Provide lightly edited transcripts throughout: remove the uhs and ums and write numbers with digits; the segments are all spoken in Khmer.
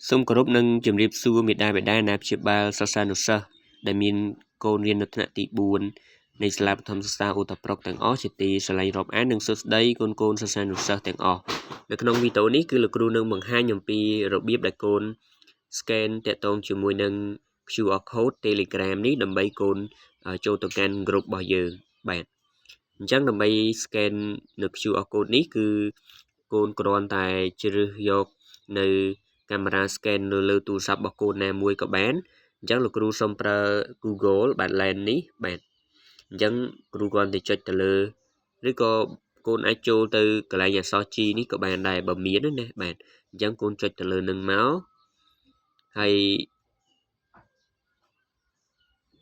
សូមគោរពនឹងជម្រាបសួរមេដាបេដាអាណាព្យាបាលសិស្សានុសិស្សដែលមានកូនរៀននៅថ្នាក់ទី4នៃសាលាបឋមសិក្សាឧត្តរប្រុកទាំងអស់ជាទីស្រឡាញ់រាប់អាននិងសួស្តីកូនសិស្សានុសិស្សទាំងអស់នៅក្នុងវីដេអូនេះគឺលោកគ្រូនឹងបង្ហាញអំពីរបៀបដែលកូន scan តាក់ទងជាមួយនឹង QR code Telegram នេះដើម្បីកូនចូលទៅកាន់ group របស់យើងបាទអញ្ចឹងដើម្បី scan នៅ QR code នេះគឺកូនគ្រាន់តែជ្រើសយកនៅកាមេរ៉ា scan នៅលើទូរស័ព្ទរបស់កូនណាមួយក៏បានអញ្ចឹងលោកគ្រូសូមប្រើ Google បាទ lens នេះបាទអញ្ចឹងគ្រូគ្រាន់តែចុចទៅលើឬក៏កូនអាចចូលទៅកន្លែងអក្សរ G នេះក៏បានដែរបើមានណាបាទអញ្ចឹងកូនចុចទៅលើនឹងមកហើយ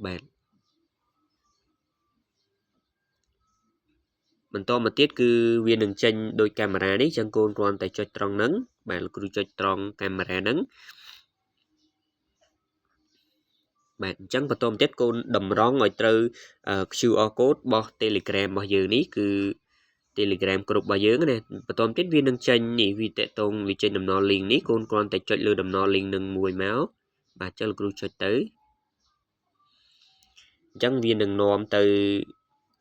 បាទបន្តមកទៀតគឺវានឹងចេញដោយកាមេរ៉ានេះអញ្ចឹងកូនគ្រាន់តែចុចត្រង់ហ្នឹងបាទលោកគ្រូចុចត្រង់កាមេរ៉ាហ្នឹងបាទអញ្ចឹងបន្តមកទៀតកូនតម្រង់ឲ្យត្រូវ QR code របស់ Telegram របស់យើងនេះគឺ Telegram គ្រប់របស់យើងណាបន្តមកទៀតវានឹងចេញនេះវាតកតងវាចេញដំណរ link នេះកូនគ្រាន់តែចុចលើដំណរ link នឹងមួយមកបាទចុចលោកគ្រូចុចទៅអញ្ចឹងវានឹងនាំទៅ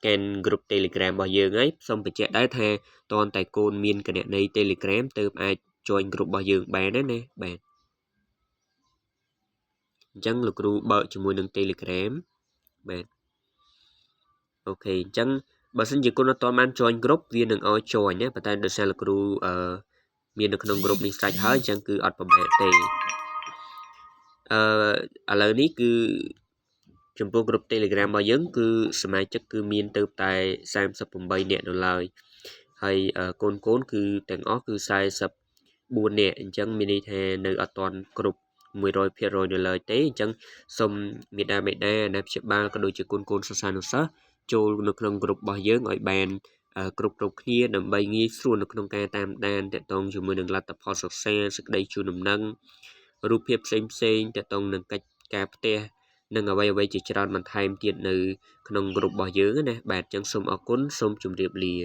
កាន់ group Telegram របស់យើងហើយសូមបញ្ជាក់ដែរថាតើតែកូនមានគណនី Telegram ទើបអាច join group របស់យើងបានណាបាទអញ្ចឹងលោកគ្រូបើកជាមួយនឹង Telegram បាទអូខេអញ្ចឹងបើសិនជាកូនអត់ទាន់បាន join group វានឹងឲ្យ join ណាប៉ុន្តែដោយសារលោកគ្រូមាននៅក្នុង group នេះស្រេចហើយអញ្ចឹងគឺអត់ប្របែកទេឥឡូវនេះគឺចំពោះ group Telegram របស់យើងគឺសមាជិកគឺមានទៅតែ38នាក់នៅឡើយហើយកូនគឺទាំងអស់គឺ44នាក់អញ្ចឹងមានន័យថានៅអត់ទាន់គ្រប់100%នៅឡើយទេអញ្ចឹងសូមមេដាបេដាអាណាព្យាបាលក៏ដូចជាកូនសិស្សានុសិស្សចូលនៅក្នុង group របស់យើងឲ្យបានគ្រប់គ្នាដើម្បីងាយស្រួលនៅក្នុងការតាមដានតាក់ទងជាមួយនឹងលទ្ធផលសិក្សាសេចក្តីជូនដំណឹងរូបភាពផ្សេងតាក់ទងនឹងកិច្ចការផ្ទះនិងអ្វីជាច្រើនបន្ថែមទៀតនៅក្នុង group របស់យើងណាបាទអញ្ចឹងសូមអរគុណសូមជម្រាបលា